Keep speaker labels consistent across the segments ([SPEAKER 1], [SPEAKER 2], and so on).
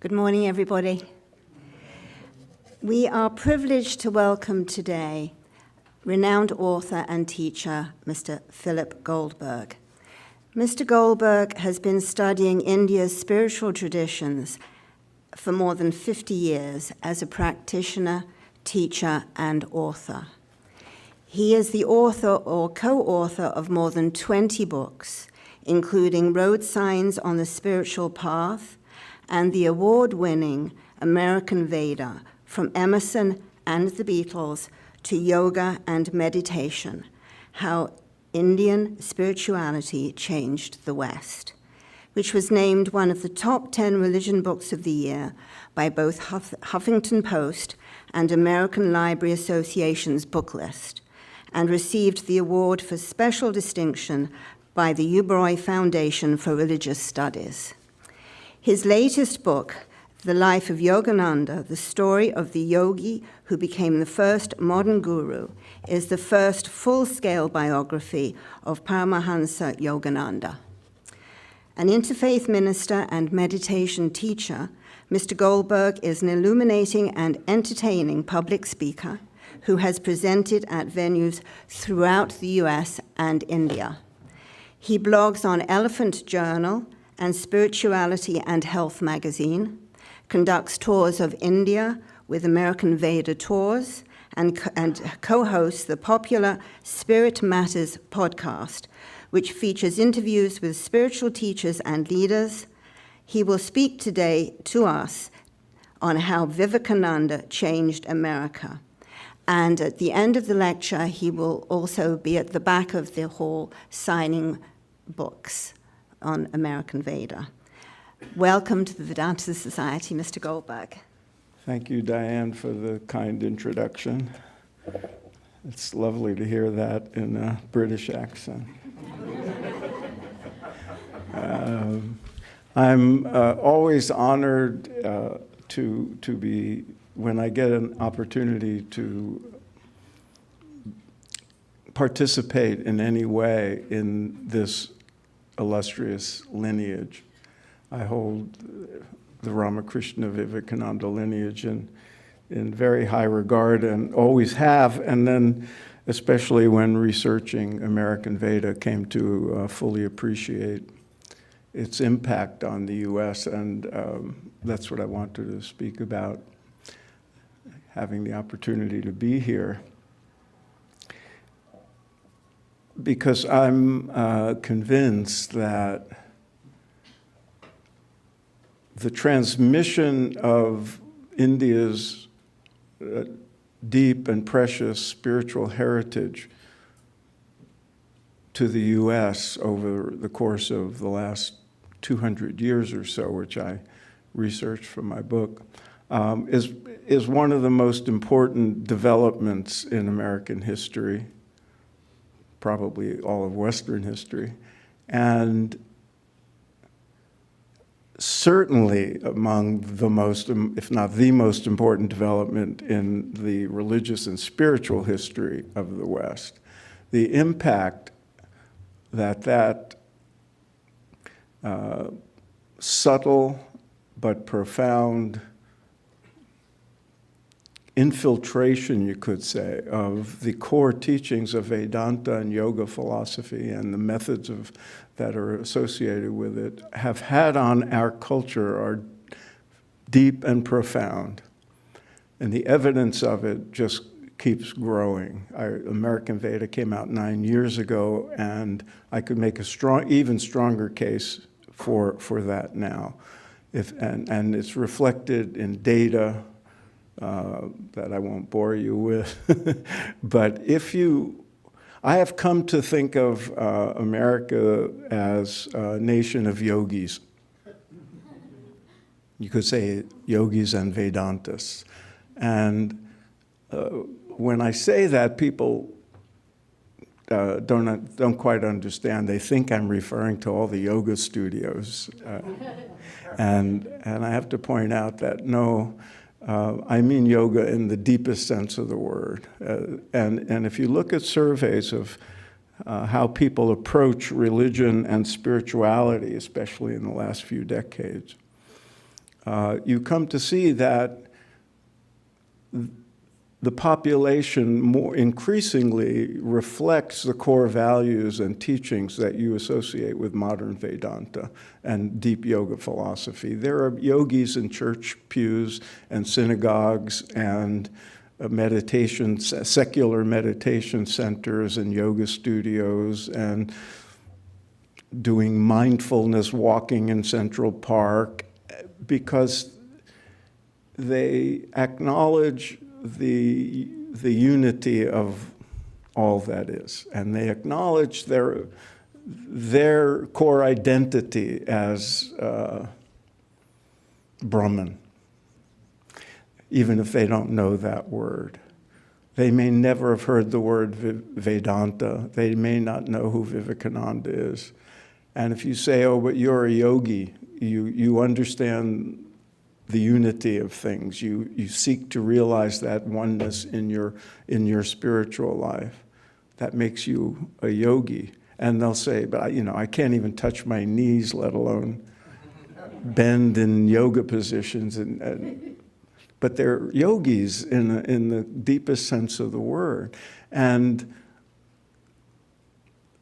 [SPEAKER 1] Good morning, everybody. We are privileged to welcome today renowned author and teacher, Mr. Philip Goldberg. Mr. Goldberg has been studying India's spiritual traditions for more than 50 years as a practitioner, teacher, and author. He is the author or co-author of more than 20 books, including Roadsigns on the Spiritual Path and the award-winning American Veda, From Emerson and the Beatles to Yoga and Meditation, How Indian Spirituality Changed the West, which was named one of the top 10 religion books of the year by both Huffington Post and American Library Association's Booklist, and received the award for special distinction by the Uberoi Foundation for Religious Studies. His latest book, The Life of Yogananda, the story of the yogi who became the first modern guru, is the first full-scale biography of Paramahansa Yogananda. An interfaith minister and meditation teacher, Mr. Goldberg is an illuminating and entertaining public speaker who has presented at venues throughout the US and India. He blogs on Elephant Journal and Spirituality and Health magazine, conducts tours of India with American Veda tours, and co-hosts the popular Spirit Matters podcast, which features interviews with spiritual teachers and leaders. He will speak today to us on how Vivekananda changed America. And at the end of the lecture, he will also be at the back of the hall signing books on American Veda. Welcome to the Vedanta Society, Mr. Goldberg.
[SPEAKER 2] Thank you, Diane, for the kind introduction. It's lovely to hear that in a British accent. I'm always honored to be, when I get an opportunity to participate in any way in this illustrious lineage. I hold the Ramakrishna Vivekananda lineage in very high regard and always have, and then especially when researching American Veda came to fully appreciate its impact on the US, and that's what I wanted to speak about, having the opportunity to be here. Because I'm convinced that the transmission of India's deep and precious spiritual heritage to the US over the course of the last 200 years or so, which I researched for my book, is one of the most important developments in American history, probably all of Western history, and certainly among the most, if not the most important development in the religious and spiritual history of the West. The impact that subtle but profound infiltration, you could say, of the core teachings of Vedanta and yoga philosophy and the methods that are associated with it have had on our culture are deep and profound. And the evidence of it just keeps growing. American Veda came out 9 years ago, and I could make a even stronger case for that now. And it's reflected in data, that I won't bore you with. But I have come to think of America as a nation of yogis. You could say yogis and Vedantists. And when I say that, people don't quite understand. They think I'm referring to all the yoga studios. And I have to point out that no, I mean yoga in the deepest sense of the word. And if you look at surveys of how people approach religion and spirituality, especially in the last few decades, you come to see that the population more increasingly reflects the core values and teachings that you associate with modern Vedanta and deep yoga philosophy. There are yogis in church pews and synagogues and secular meditation centers and yoga studios and doing mindfulness walking in Central Park because they acknowledge the unity of all that is, and they acknowledge their core identity as Brahman, even if they don't know that word. They may never have heard the word Vedanta. They may not know who Vivekananda is. And if you say, oh, but you're a yogi, you understand the unity of things. You seek to realize that oneness in your spiritual life. That makes you a yogi. And they'll say, but I can't even touch my knees, let alone bend in yoga positions. But they're yogis in the deepest sense of the word. And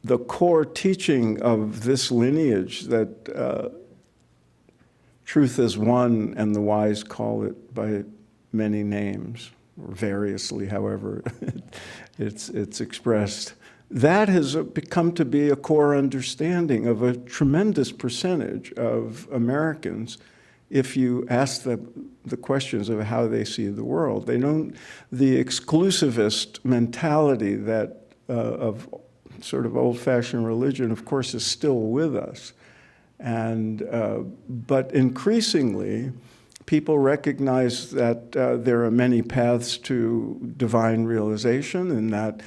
[SPEAKER 2] the core teaching of this lineage that truth is one, and the wise call it by many names, or variously, however it's expressed. That has become to be a core understanding of a tremendous percentage of Americans if you ask them the questions of how they see the world. They don't, the exclusivist mentality that of sort of old-fashioned religion, of course, is still with us. But increasingly, people recognize that there are many paths to divine realization, and that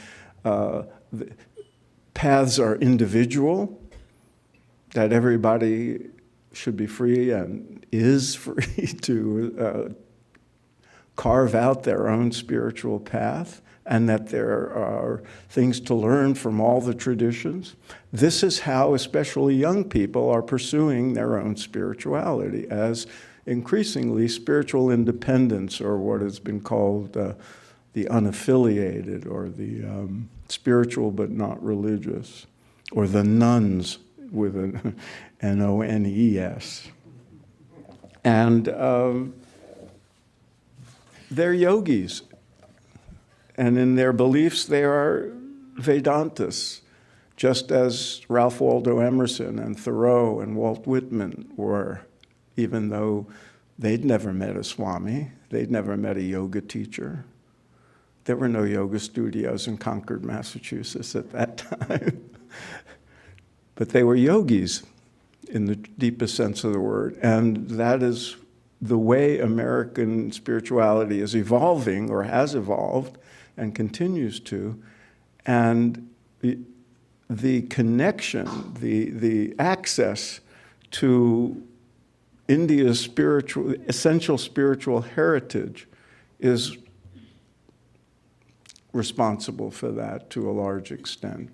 [SPEAKER 2] paths are individual, that everybody should be free and is free to carve out their own spiritual path, and that there are things to learn from all the traditions. This is how especially young people are pursuing their own spirituality, as increasingly spiritual independence, or what has been called the unaffiliated, or the spiritual but not religious, or the nuns with an N-O-N-E-S. And they're yogis. And in their beliefs, they are Vedantists, just as Ralph Waldo Emerson and Thoreau and Walt Whitman were, even though they'd never met a Swami, they'd never met a yoga teacher. There were no yoga studios in Concord, Massachusetts at that time. But they were yogis in the deepest sense of the word. And that is the way American spirituality is evolving, or has evolved, and continues to. And the connection, the access to India's essential spiritual heritage is responsible for that to a large extent.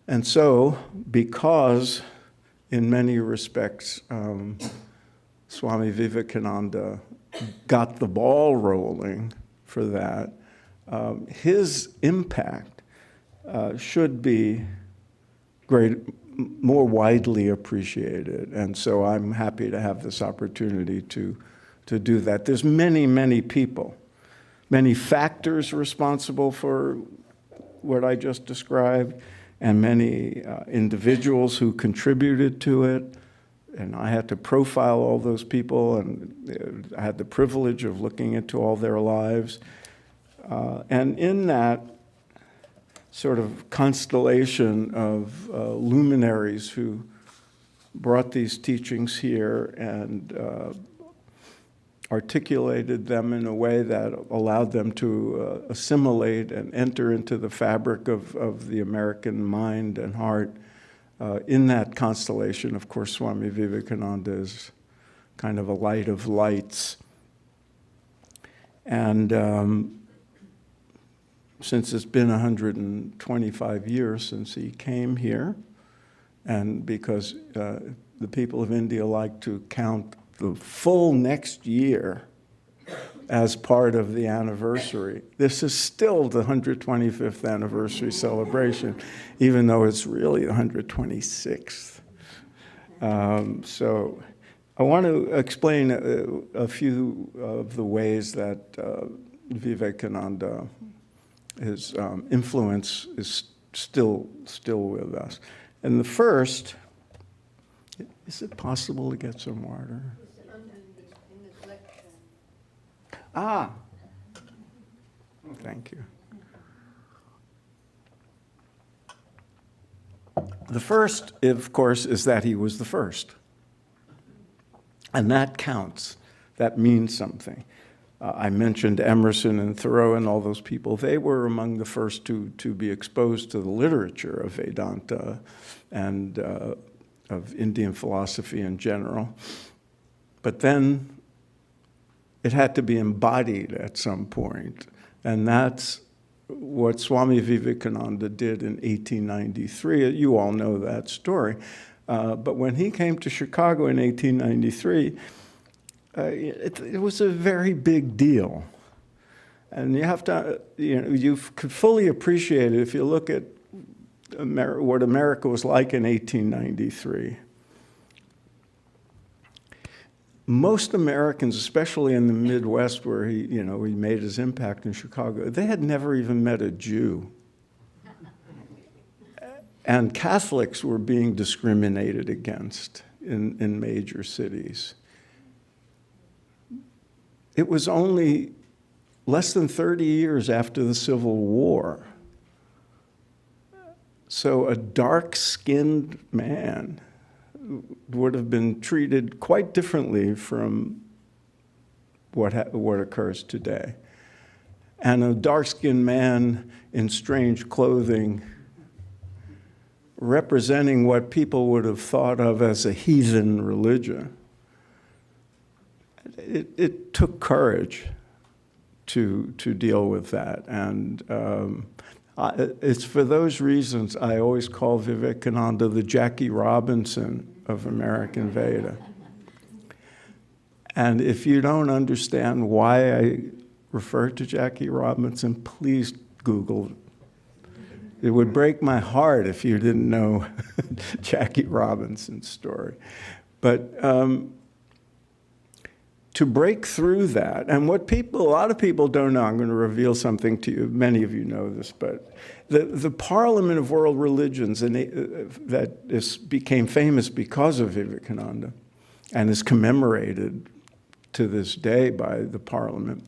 [SPEAKER 2] And so, because in many respects, Swami Vivekananda got the ball rolling for that, his impact should be more widely appreciated. And so I'm happy to have this opportunity to do that. There's many, many people, many factors responsible for what I just described, and many individuals who contributed to it. And I had to profile all those people, and I had the privilege of looking into all their lives. And in that sort of constellation of luminaries who brought these teachings here and articulated them in a way that allowed them to assimilate and enter into the fabric of the American mind and heart. In that constellation, of course, Swami Vivekananda is kind of a light of lights. And since it's been 125 years since he came here, and because the people of India like to count the full next year as part of the anniversary. This is still the 125th anniversary celebration, even though it's really the 126th. So I want to explain a few of the ways that Vivekananda, his influence is still with us. And the first, is it possible to get some water? Ah, thank you. The first, of course, is that he was the first. And that counts. That means something. I mentioned Emerson and Thoreau and all those people. They were among the first to be exposed to the literature of Vedanta and of Indian philosophy in general. But then it had to be embodied at some point. And that's what Swami Vivekananda did in 1893. You all know that story. But when he came to Chicago in 1893, it was a very big deal. And you have to, you could fully appreciate it if you look at what America was like in 1893. Most Americans, especially in the Midwest where he made his impact in Chicago, they had never even met a Jew. And Catholics were being discriminated against in major cities. It was only less than 30 years after the Civil War. So a dark-skinned man would have been treated quite differently from what occurs today. And a dark-skinned man in strange clothing representing what people would have thought of as a heathen religion. It took courage to deal with that. And it's for those reasons I always call Vivekananda the Jackie Robinson of American Veda. And if you don't understand why I refer to Jackie Robinson, please Google it. It would break my heart if you didn't know Jackie Robinson's story. But to break through that, and what a lot of people don't know, I'm going to reveal something to you, many of you know this, but the Parliament of World Religions became famous because of Vivekananda and is commemorated to this day by the Parliament.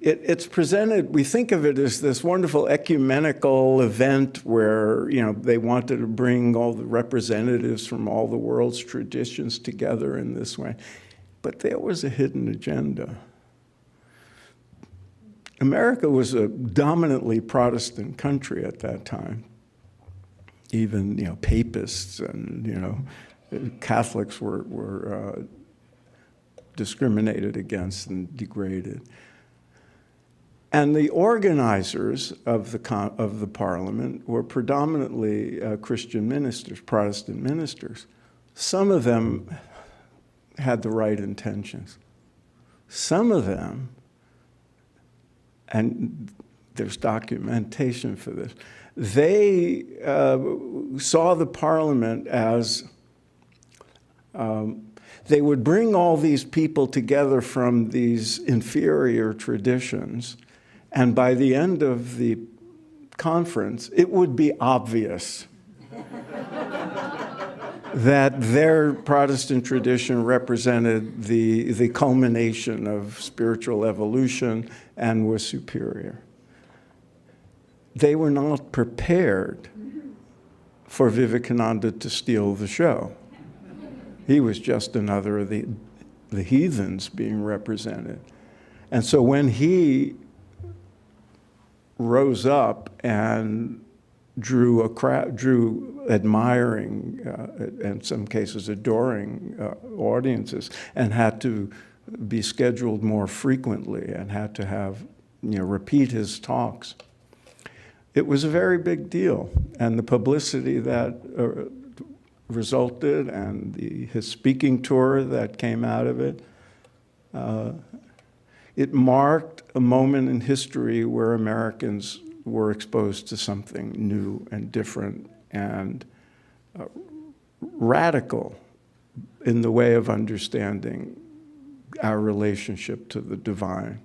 [SPEAKER 2] It's presented, we think of it as this wonderful ecumenical event where, they wanted to bring all the representatives from all the world's traditions together in this way. But there was a hidden agenda. America was a dominantly Protestant country at that time. Even, papists and, Catholics were discriminated against and degraded. And the organizers of the Parliament were predominantly Christian ministers, Protestant ministers. Some of them had the right intentions. Some of them, and there's documentation for this, they saw the Parliament as they would bring all these people together from these inferior traditions, and by the end of the conference, it would be obvious that their Protestant tradition represented the culmination of spiritual evolution and was superior. They were not prepared for Vivekananda to steal the show. He was just another of the heathens being represented. And so when he rose up and drew admiring, in some cases adoring audiences, and had to be scheduled more frequently and had to have, repeat his talks, it was a very big deal. And the publicity that resulted and his speaking tour that came out of it, it marked a moment in history where Americans were exposed to something new and different and radical in the way of understanding our relationship to the divine.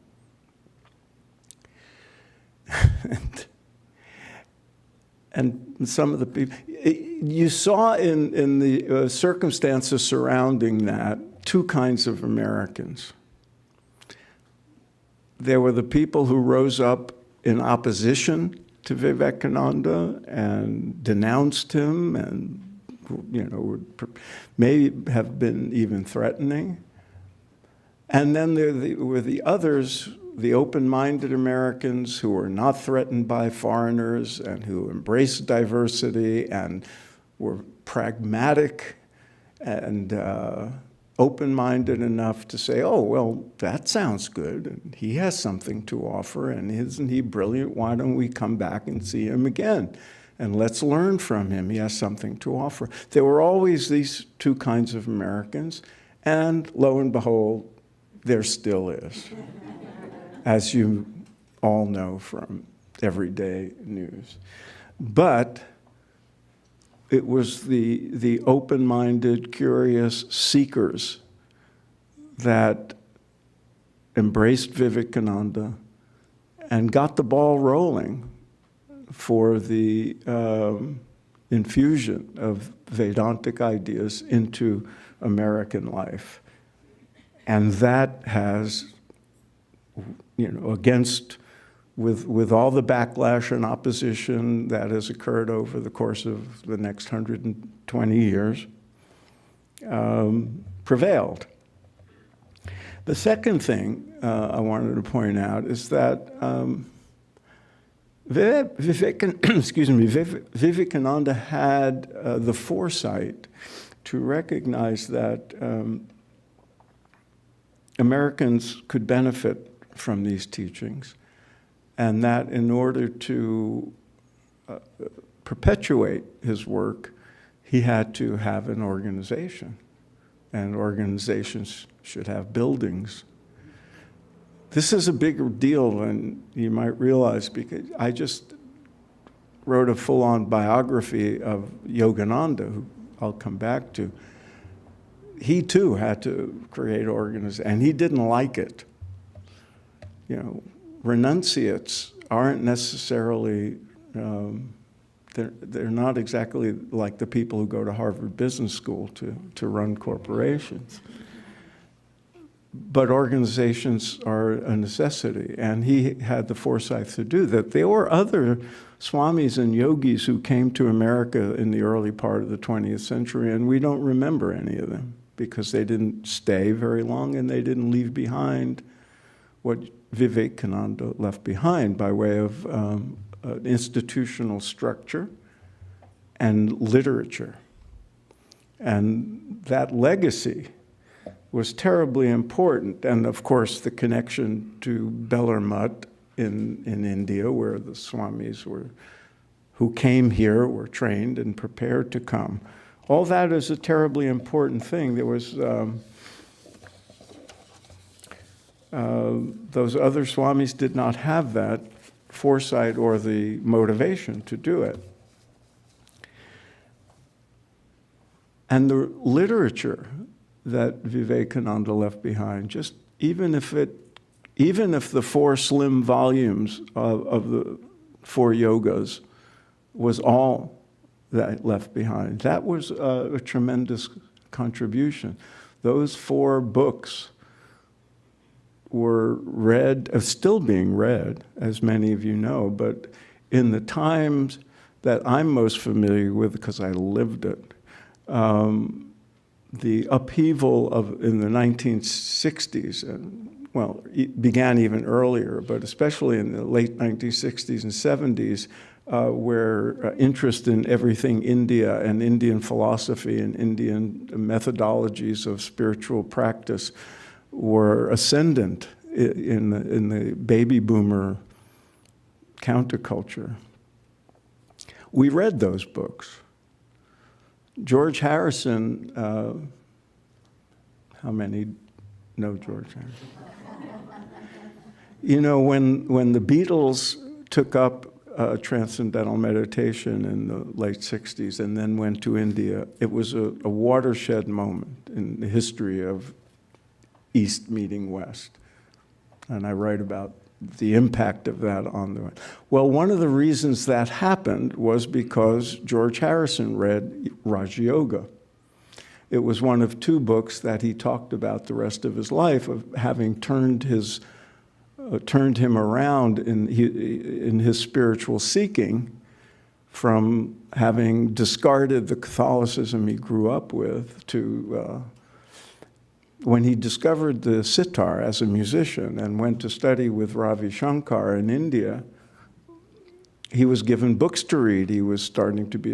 [SPEAKER 2] And some of the people, you saw in the circumstances surrounding that, two kinds of Americans. There were the people who rose up in opposition to Vivekananda and denounced him and, would may have been even threatening. And then there were the others, the open-minded Americans who were not threatened by foreigners and who embraced diversity and were pragmatic and open-minded enough to say, oh, well, that sounds good, and he has something to offer, and isn't he brilliant? Why don't we come back and see him again? And let's learn from him. He has something to offer. There were always these two kinds of Americans, and lo and behold, there still is, as you all know from everyday news. But it was the open-minded, curious seekers that embraced Vivekananda and got the ball rolling for the infusion of Vedantic ideas into American life. And that has, with all the backlash and opposition that has occurred over the course of the next 120 years, prevailed. The second thing I wanted to point out is that Vivekananda had the foresight to recognize that Americans could benefit from these teachings, and that in order to perpetuate his work, he had to have an organization, and organizations should have buildings. This is a bigger deal than you might realize, because I just wrote a full-on biography of Yogananda, who I'll come back to. He too had to create organizations, and he didn't like it. Renunciates aren't necessarily, they're not exactly like the people who go to Harvard Business School to run corporations. But organizations are a necessity, and he had the foresight to do that. There were other swamis and yogis who came to America in the early part of the 20th century, and we don't remember any of them because they didn't stay very long and they didn't leave behind what Vivekananda left behind by way of institutional structure and literature. And that legacy was terribly important. And of course, the connection to Bellarmut in India, where the swamis who came here were trained and prepared to come. All that is a terribly important thing. There was those other swamis did not have that foresight or the motivation to do it. And the literature that Vivekananda left behind, just even if the 4 slim volumes of the 4 yogas was all that left behind, that was a tremendous contribution. Those 4 books were read, still being read, as many of you know, but in the times that I'm most familiar with, because I lived it, the upheaval in the 1960s, well, it began even earlier, but especially in the late 1960s and 70s, where interest in everything India and Indian philosophy and Indian methodologies of spiritual practice were ascendant in the baby boomer counterculture. We read those books. George Harrison, how many know George Harrison? You know, when the Beatles took up transcendental meditation in the late 60s and then went to India, it was a watershed moment in the history of East meeting West. And I write about the impact of that on the... Well, one of the reasons that happened was because George Harrison read Raja Yoga. It was one of two books that he talked about the rest of his life of having turned him around in his spiritual seeking from having discarded the Catholicism he grew up with to when he discovered the sitar as a musician and went to study with Ravi Shankar in India. He was given books to read. He was starting to be,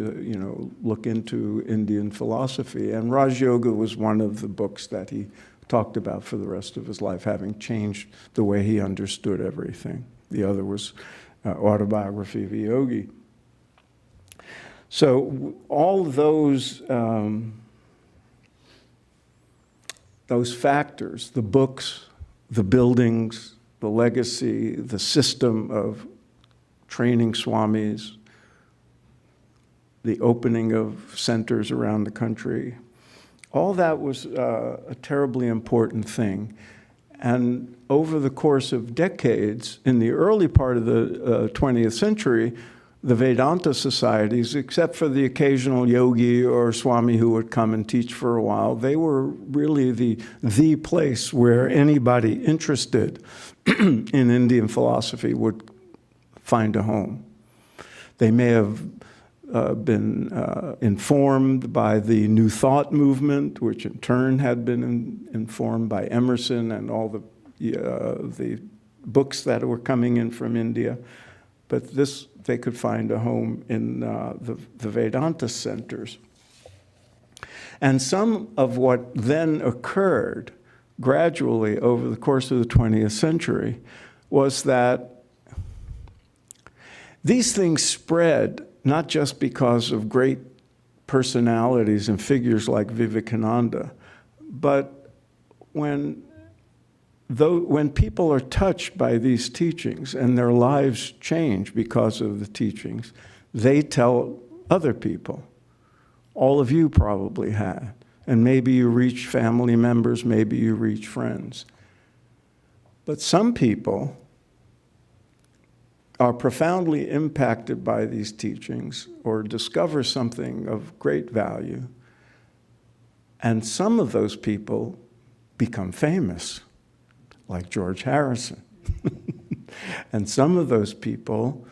[SPEAKER 2] look into Indian philosophy. And Raj Yoga was one of the books that he talked about for the rest of his life, having changed the way he understood everything. The other was Autobiography of a Yogi. So all those factors, the books, the buildings, the legacy, the system of training swamis, the opening of centers around the country, all that was a terribly important thing. And over the course of decades, in the early part of the 20th century, the Vedanta societies, except for the occasional yogi or swami who would come and teach for a while, they were really the place where anybody interested in Indian philosophy would find a home. They may have been informed by the New Thought movement, which in turn had been informed by Emerson and all the books that were coming in from India. But they could find a home in the Vedanta centers. And some of what then occurred gradually over the course of the 20th century was that these things spread not just because of great personalities and figures like Vivekananda, but when people are touched by these teachings and their lives change because of the teachings, they tell other people. All of you probably have. And maybe you reach family members, maybe you reach friends. But some people are profoundly impacted by these teachings or discover something of great value. And some of those people become famous, like George Harrison. And some of those people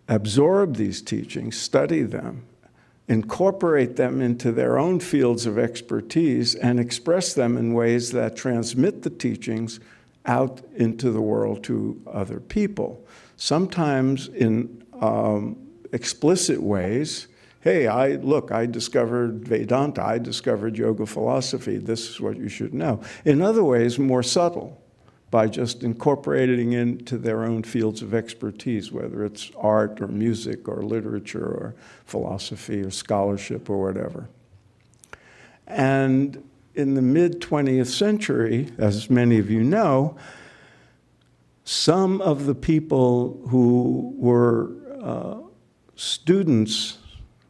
[SPEAKER 2] absorb these teachings, study them, incorporate them into their own fields of expertise, and express them in ways that transmit the teachings out into the world to other people. Sometimes in explicit ways. Hey, I discovered Vedanta, I discovered yoga philosophy, this is what you should know. In other ways, more subtle, by just incorporating into their own fields of expertise, whether it's art or music or literature or philosophy or scholarship or whatever. And in the mid-20th century, as many of you know, some of the people who were students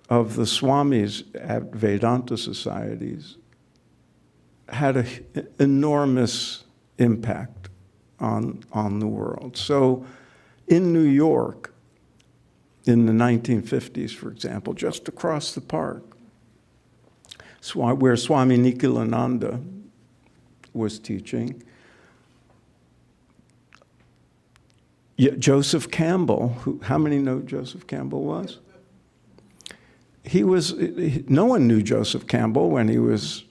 [SPEAKER 2] of the swamis at Vedanta societies had an enormous impact on the world. So in New York, in the 1950s, for example, just across the park, where Swami Nikhilananda was teaching, Joseph Campbell, how many know who Joseph Campbell was? No one knew Joseph Campbell when he was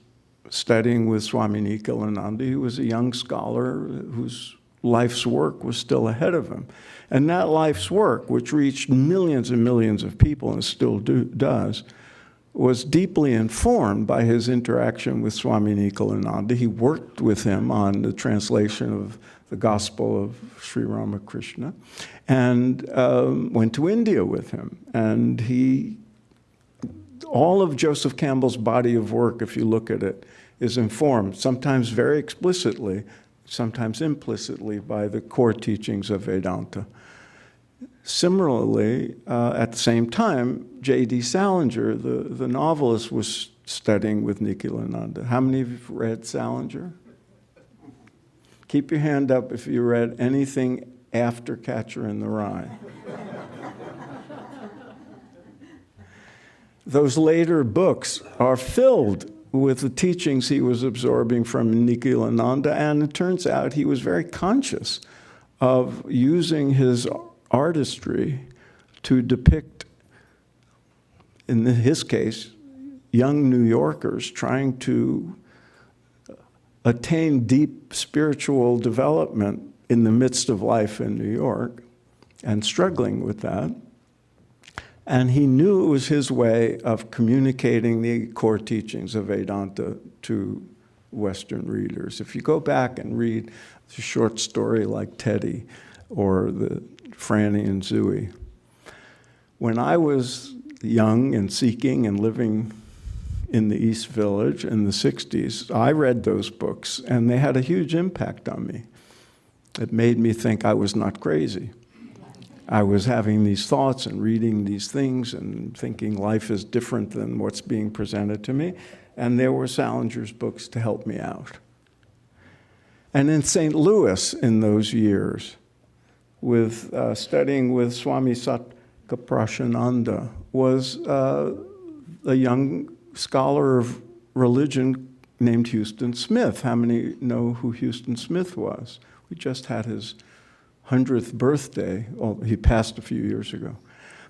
[SPEAKER 2] studying with Swami Nikhilananda. He was a young scholar whose life's work was still ahead of him. And that life's work, which reached millions and millions of people and still does, was deeply informed by his interaction with Swami Nikhilananda. He worked with him on the translation of the Gospel of Sri Ramakrishna and went to India with him. And all of Joseph Campbell's body of work, if you look at it, is informed, sometimes very explicitly, sometimes implicitly, by the core teachings of Vedanta. Similarly, at the same time, J.D. Salinger, the novelist, was studying with Yogananda. How many of you have read Salinger? Keep your hand up if you read anything after Catcher in the Rye. Those later books are filled with the teachings he was absorbing from Yogananda, and it turns out he was very conscious of using his artistry to depict, in his case, young New Yorkers trying to attain deep spiritual development in the midst of life in New York and struggling with that. And he knew it was his way of communicating the core teachings of Vedanta to Western readers. If you go back and read a short story like Teddy or the Franny and Zooey, when I was young and seeking and living in the East Village in the 60s, I read those books, and they had a huge impact on me. It made me think I was not crazy. I was having these thoughts and reading these things and thinking life is different than what's being presented to me, and there were Salinger's books to help me out. And in St. Louis in those years, with studying with Swami Satkaprashananda, was a young scholar of religion named Houston Smith. How many know who Houston Smith was? We just had his 100th birthday. Well, he passed a few years ago.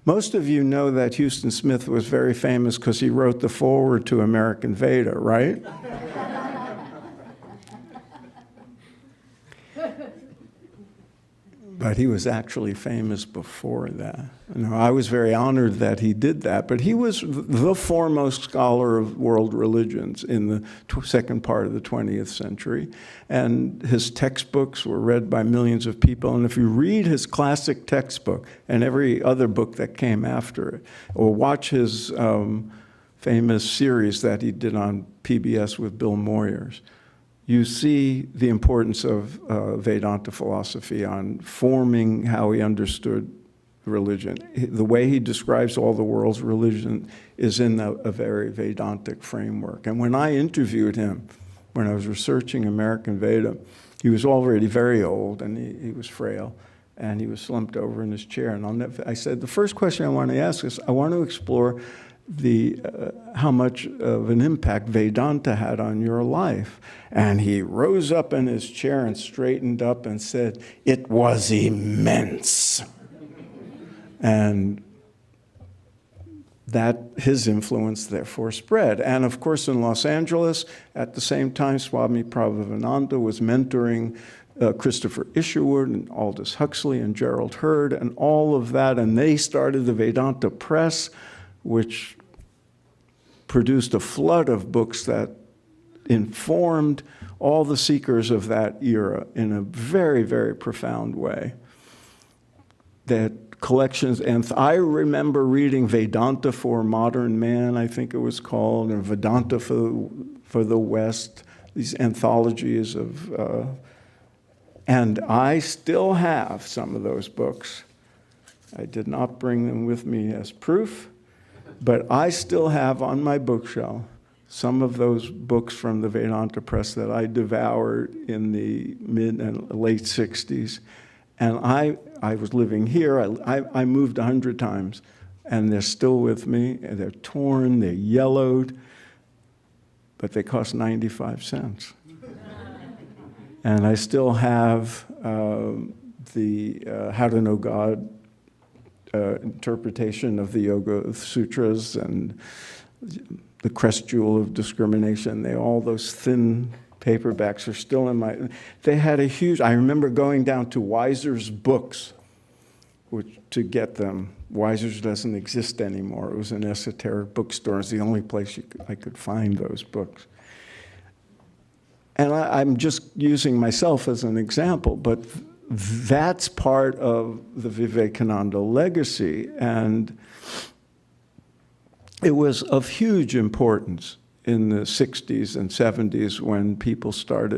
[SPEAKER 2] Most of you know that Houston Smith was very famous because he wrote the foreword to American Veda, right? But he was actually famous before that. I was very honored that he did that, but he was the foremost scholar of world religions in the second part of the 20th century, and his textbooks were read by millions of people. And if you read his classic textbook and every other book that came after it, or watch his famous series that he did on PBS with Bill Moyers, you see the importance of Vedanta philosophy on forming how he understood religion. The way he describes all the world's religion is in a very Vedantic framework. And when I interviewed him, when I was researching American Veda, he was already very old, and he was frail, and he was slumped over in his chair. And I said, the first question I want to ask is, I want to explore how much of an impact Vedanta had on your life. And he rose up in his chair and straightened up and said, it was immense. And that his influence therefore spread. And of course in Los Angeles, at the same time, Swami Prabhupada was mentoring Christopher Isherwood and Aldous Huxley and Gerald Hurd and all of that. And they started the Vedanta Press, which produced a flood of books that informed all the seekers of that era in a very, very profound way. That collections, and I remember reading Vedanta for Modern Man, I think it was called, and Vedanta for the West, these anthologies of, and I still have some of those books. I did not bring them with me as proof, but I still have on my bookshelf some of those books from the Vedanta Press that I devoured in the mid and late 60s. And I was living here. I moved 100 times, and they're still with me. And they're torn, they're yellowed, but they cost 95 cents. And I still have the How to Know God interpretation of the Yoga Sutras and the Crest Jewel of Discrimination. All those thin paperbacks are still in my, they had a huge, I remember going down to Weiser's Books to get them. Weiser's doesn't exist anymore. It was an esoteric bookstore. It's the only place I could find those books. And I'm just using myself as an example, but that's part of the Vivekananda legacy. And it was of huge importance in the 60s and 70s when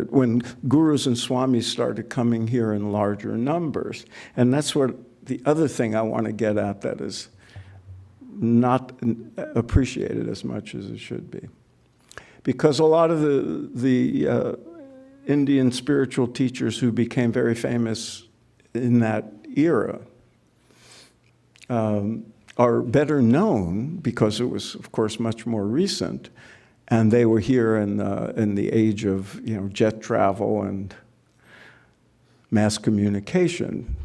[SPEAKER 2] when gurus and swamis started coming here in larger numbers. And that's what the other thing I want to get at that is not appreciated as much as it should be. Because a lot of the Indian spiritual teachers who became very famous in that era are better known because it was, of course, much more recent, and they were here in the age of jet travel and mass communication.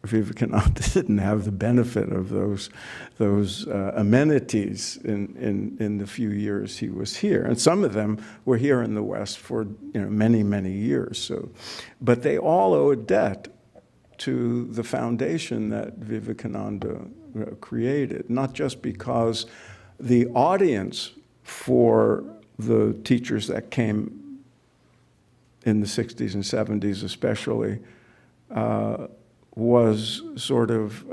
[SPEAKER 2] Vivekananda didn't have the benefit of those amenities in the few years he was here, and some of them were here in the West for many years. So, but they all owe a debt to the foundation that Vivekananda created, not just because the audience for the teachers that came in the 60s and 70s especially was sort of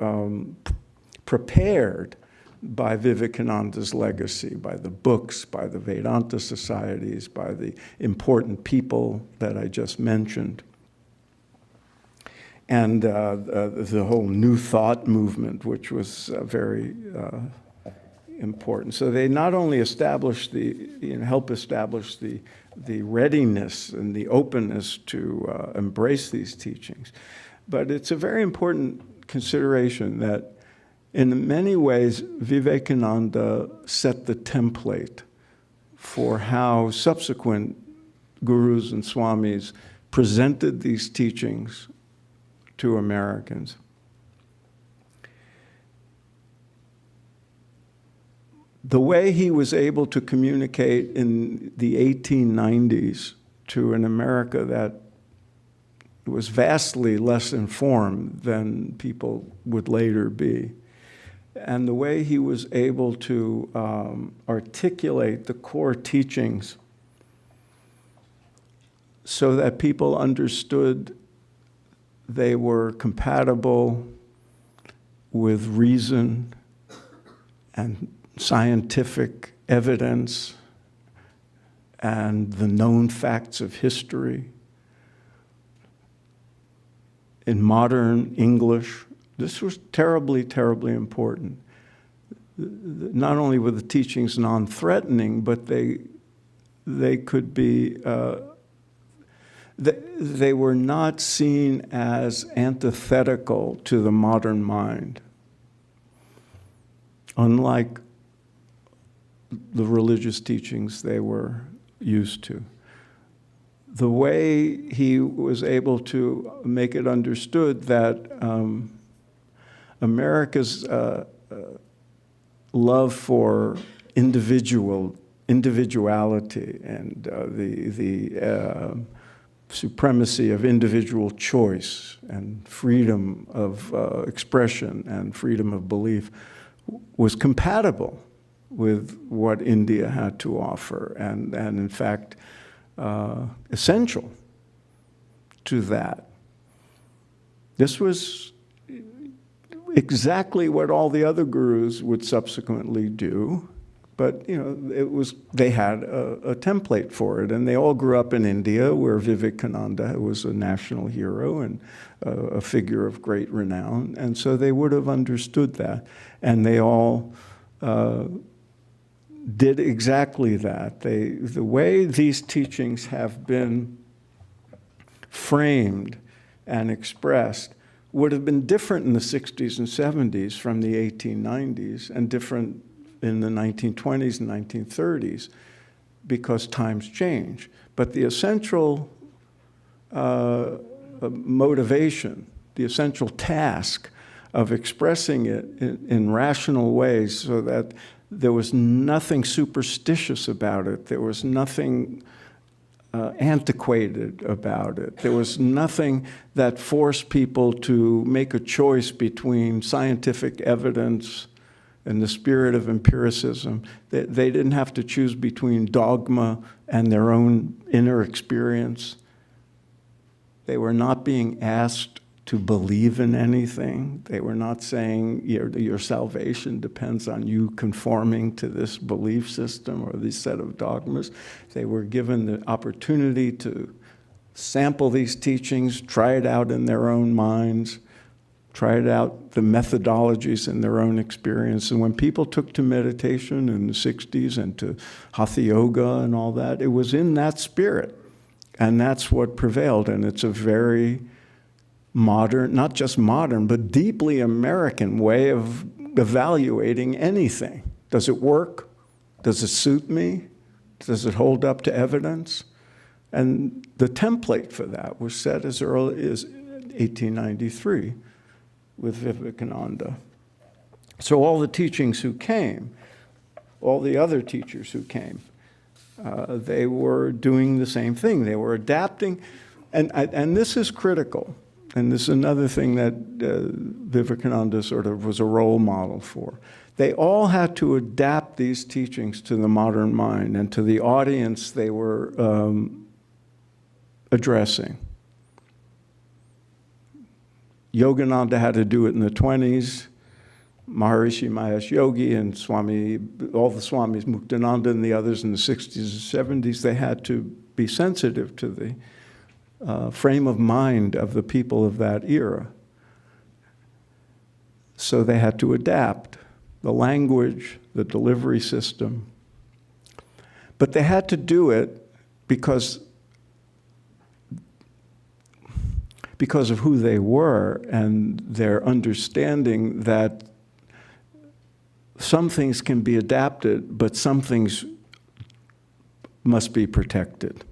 [SPEAKER 2] prepared by Vivekananda's legacy, by the books, by the Vedanta societies, by the important people that I just mentioned. And the whole New Thought movement, which was very important. So they not only established help establish the readiness and the openness to embrace these teachings, but it's a very important consideration that in many ways Vivekananda set the template for how subsequent gurus and swamis presented these teachings to Americans. The way he was able to communicate in the 1890s to an America that was vastly less informed than people would later be, and the way he was able to articulate the core teachings so that people understood they were compatible with reason and scientific evidence and the known facts of history. In modern English, this was terribly, terribly important. Not only were the teachings non-threatening, but they could be they were not seen as antithetical to the modern mind, unlike the religious teachings they were used to. The way he was able to make it understood that America's love for individuality and the supremacy of individual choice and freedom of expression and freedom of belief was compatible with what India had to offer, and in fact essential to that. This was exactly what all the other gurus would subsequently do, but they had a template for it, and they all grew up in India, where Vivekananda was a national hero and a figure of great renown, and so they would have understood that, and they all did exactly that. The way these teachings have been framed and expressed would have been different in the 60s and 70s from the 1890s, and different in the 1920s and 1930s, because times change. But the essential motivation, the essential task of expressing it in rational ways so that there was nothing superstitious about it, there was nothing antiquated about it, there was nothing that forced people to make a choice between scientific evidence and the spirit of empiricism. They didn't have to choose between dogma and their own inner experience. They were not being asked to believe in anything. They were not saying your salvation depends on you conforming to this belief system or this set of dogmas. They were given the opportunity to sample these teachings, try it out in their own minds, try it out, the methodologies in their own experience. And when people took to meditation in the 60s and to Hatha Yoga and all that, it was in that spirit. And that's what prevailed. And it's a very modern, not just modern, but deeply American way of evaluating anything. Does it work? Does it suit me? Does it hold up to evidence? And the template for that was set as early as 1893 with Vivekananda. So all the teachings who came, all the other teachers who came, they were doing the same thing. They were adapting, and this is critical. And this is another thing that Vivekananda sort of was a role model for. They all had to adapt these teachings to the modern mind and to the audience they were addressing. Yogananda had to do it in the 20s. Maharishi Mahesh Yogi and all the Swamis, Muktananda and the others in the 60s and 70s, they had to be sensitive to the frame of mind of the people of that era. So they had to adapt the language, the delivery system. But they had to do it because of who they were and their understanding that some things can be adapted, but some things must be protected.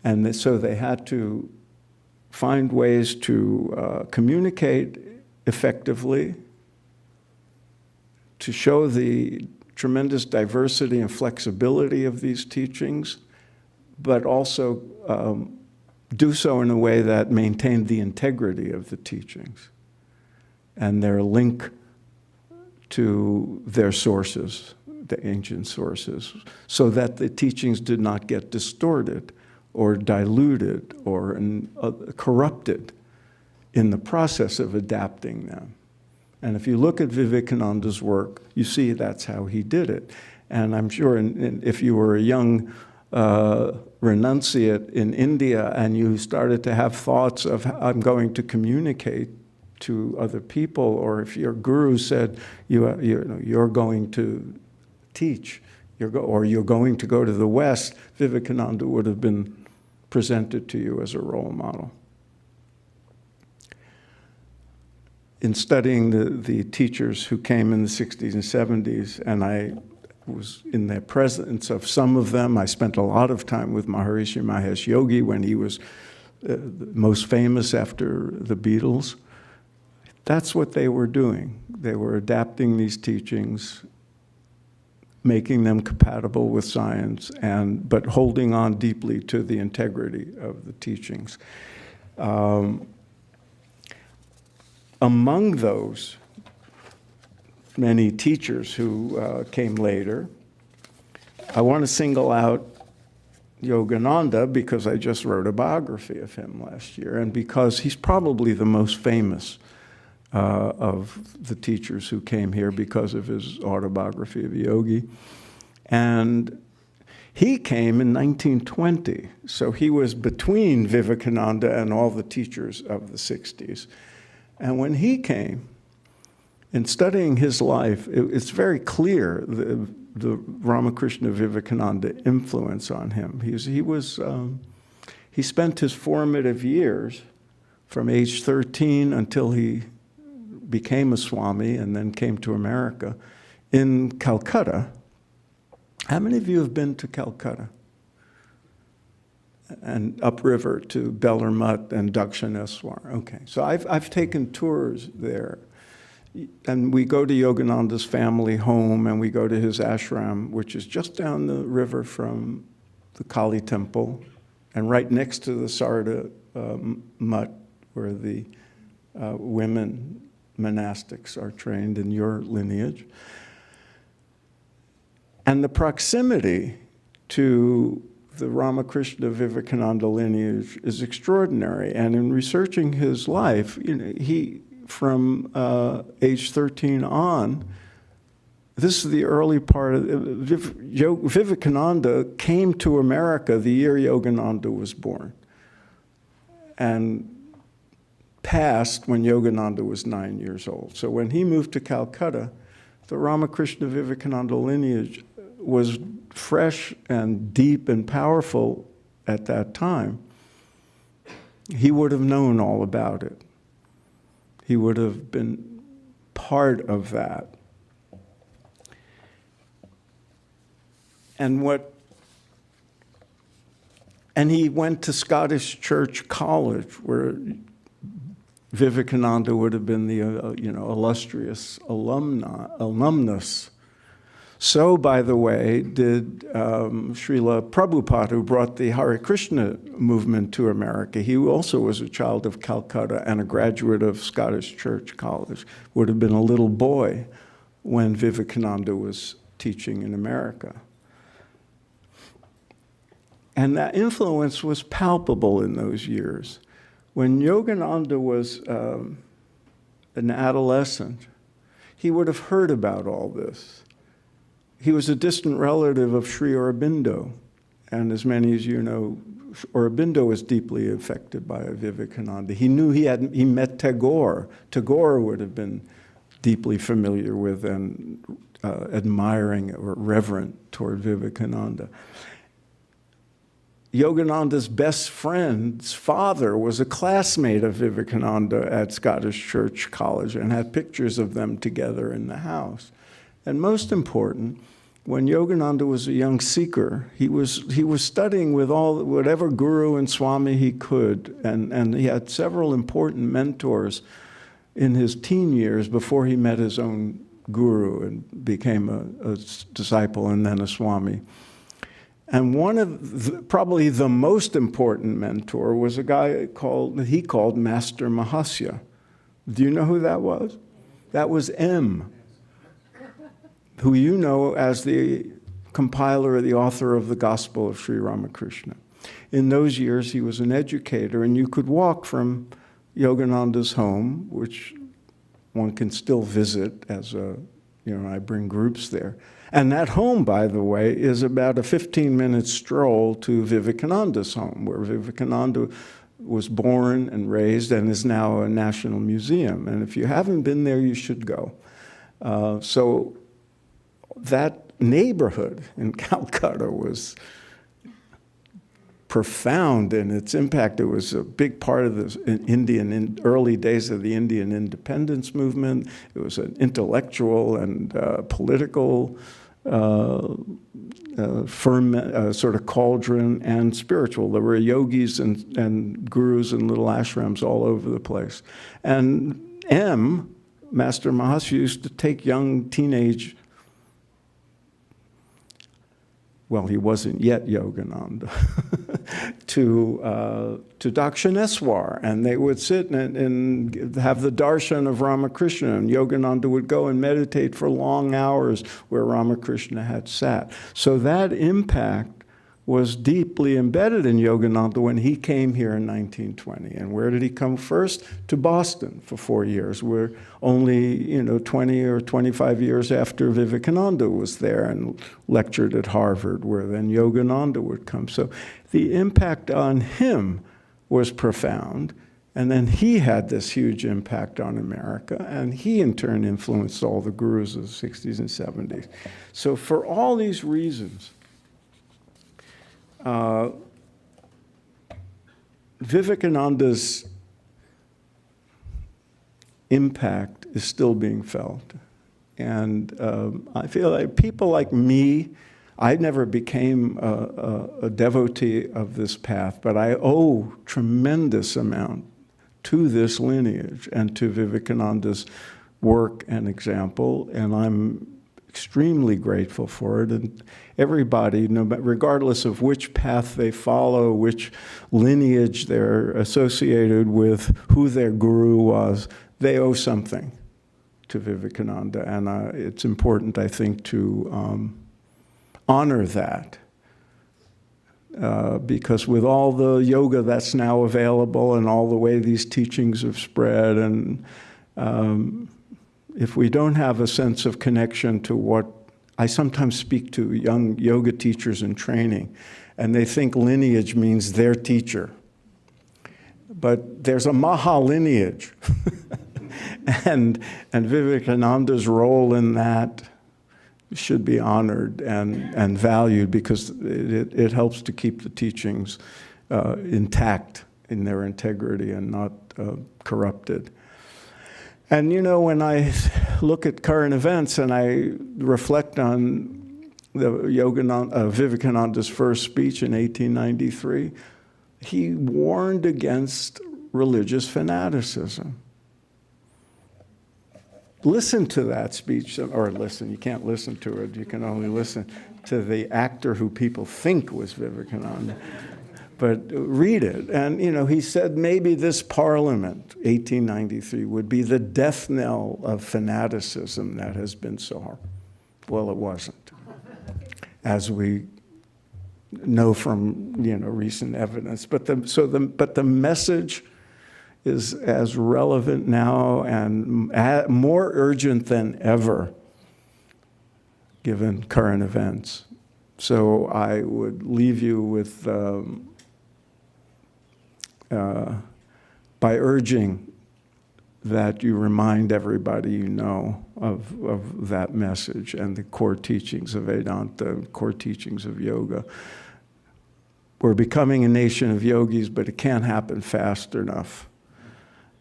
[SPEAKER 2] And so they had to find ways to communicate effectively, to show the tremendous diversity and flexibility of these teachings, but also do so in a way that maintained the integrity of the teachings and their link to their sources, the ancient sources, so that the teachings did not get distorted or diluted or corrupted in the process of adapting them. And if you look at Vivekananda's work, you see that's how he did it. And I'm sure if you were a young renunciate in India and you started to have thoughts of, I'm going to communicate to other people, or if your guru said, you're going to teach, or you're going to go to the West, Vivekananda would have been presented to you as a role model. In studying the teachers who came in the 60s and 70s, and I was in the presence of some of them, I spent a lot of time with Maharishi Mahesh Yogi when he was most famous after the Beatles. That's what they were doing. They were adapting these teachings, making them compatible with science, but holding on deeply to the integrity of the teachings. Among those many teachers who came later, I want to single out Yogananda because I just wrote a biography of him last year, and because he's probably the most famous of the teachers who came here because of his autobiography of Yogi. And he came in 1920, so he was between Vivekananda and all the teachers of the 60s. And when he came, in studying his life, it's very clear the Ramakrishna Vivekananda influence on him. He spent his formative years from age 13 until he became a Swami and then came to America in Calcutta. How many of you have been to Calcutta? And upriver to Bellarmut and Dakshineswar. Okay, so I've taken tours there. And we go to Yogananda's family home, and we go to his ashram, which is just down the river from the Kali temple, and right next to the Sarda Mutt, where the women monastics are trained in your lineage. And the proximity to the Ramakrishna Vivekananda lineage is extraordinary. And in researching his life, he, from age 13 on, this is the early part of Vivekananda came to America the year Yogananda was born, and passed when Yogananda was 9 years old. So when he moved to Calcutta, the Ramakrishna Vivekananda lineage was fresh and deep and powerful at that time. He would have known all about it. He would have been part of that. And he went to Scottish Church College, where Vivekananda would have been the illustrious alumnus. So, by the way, did Srila Prabhupada, who brought the Hare Krishna movement to America. He also was a child of Calcutta and a graduate of Scottish Church College. Would have been a little boy when Vivekananda was teaching in America. And that influence was palpable in those years. When Yogananda was an adolescent, he would have heard about all this. He was a distant relative of Sri Aurobindo, and as many as you know, Aurobindo was deeply affected by Vivekananda. He knew he met Tagore. Tagore would have been deeply familiar with and admiring or reverent toward Vivekananda. Yogananda's best friend's father was a classmate of Vivekananda at Scottish Church College and had pictures of them together in the house. And most important, when Yogananda was a young seeker, he was studying with whatever guru and swami he could, and he had several important mentors in his teen years before he met his own guru and became a disciple and then a swami. And one of probably the most important mentor was a guy he called Master Mahasya. Do you know who that was? That was M, who you know as the compiler or the author of the Gospel of Sri Ramakrishna. In those years, he was an educator, and you could walk from Yogananda's home, which one can still visit as I bring groups there. And that home, by the way, is about a 15-minute stroll to Vivekananda's home, where Vivekananda was born and raised and is now a national museum. And if you haven't been there, you should go. So that neighborhood in Calcutta was profound in its impact. It was a big part of the early days of the Indian independence movement. It was an intellectual and political sort of cauldron, and spiritual. There were yogis and gurus and little ashrams all over the place. And Master Mahasya, used to take young teenage, well, he wasn't yet Yogananda, to Dakshineswar, and they would sit and have the darshan of Ramakrishna, and Yogananda would go and meditate for long hours where Ramakrishna had sat. So that impact was deeply embedded in Yogananda when he came here in 1920. And where did he come first? To Boston for 4 years. We're only 20 or 25 years after Vivekananda was there and lectured at Harvard, where then Yogananda would come. So the impact on him was profound. And then he had this huge impact on America, and he in turn influenced all the gurus of the 60s and 70s. So for all these reasons, Vivekananda's impact is still being felt. And I feel like people like me, I never became a devotee of this path, but I owe tremendous amount to this lineage and to Vivekananda's work and example, and I'm extremely grateful for it. And everybody, regardless of which path they follow, which lineage they're associated with, who their guru was, they owe something to Vivekananda. And it's important, I think, to honor that. because with all the yoga that's now available and all the way these teachings have spread, and if we don't have a sense of connection to what I sometimes speak to young yoga teachers in training, and they think lineage means their teacher. But there's a Maha lineage. and Vivekananda's role in that should be honored and valued, because it helps to keep the teachings intact in their integrity and not corrupted. And you know, when I look at current events and I reflect on Vivekananda's first speech in 1893, he warned against religious fanaticism. Listen to that speech, or listen, you can't listen to it, you can only listen to the actor who people think was Vivekananda. But read it. And, you know, he said maybe this parliament, 1893, would be the death knell of fanaticism that has been so hard. Well, it wasn't, as we know from, you know, recent evidence. But the message is as relevant now and more urgent than ever, given current events. So I would leave you with, by urging that you remind everybody you know of that message and the core teachings of Vedanta, core teachings of yoga. We're becoming a nation of yogis, but it can't happen fast enough.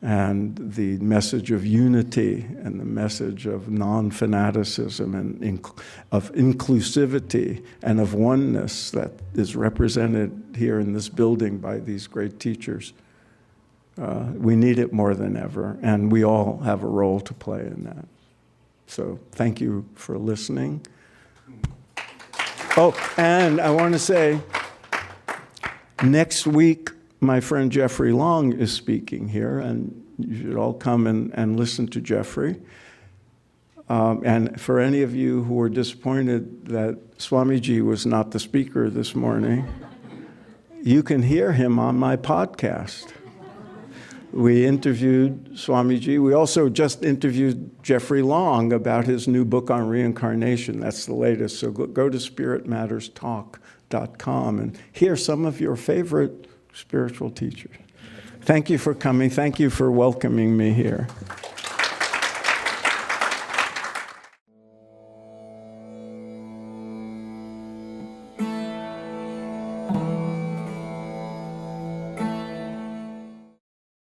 [SPEAKER 2] And the message of unity and the message of non-fanaticism and of inclusivity and of oneness that is represented here in this building by these great teachers, we need it more than ever, and we all have a role to play in that. So thank you for listening. Oh, and I want to say, next week, my friend Jeffrey Long is speaking here, and you should all come and listen to Jeffrey. And for any of you who were disappointed that Swamiji was not the speaker this morning, you can hear him on my podcast. We interviewed Swamiji. We also just interviewed Jeffrey Long about his new book on reincarnation. That's the latest. So go to spiritmatterstalk.com and hear some of your favorite spiritual teachers. Thank you for coming. Thank you for welcoming me here.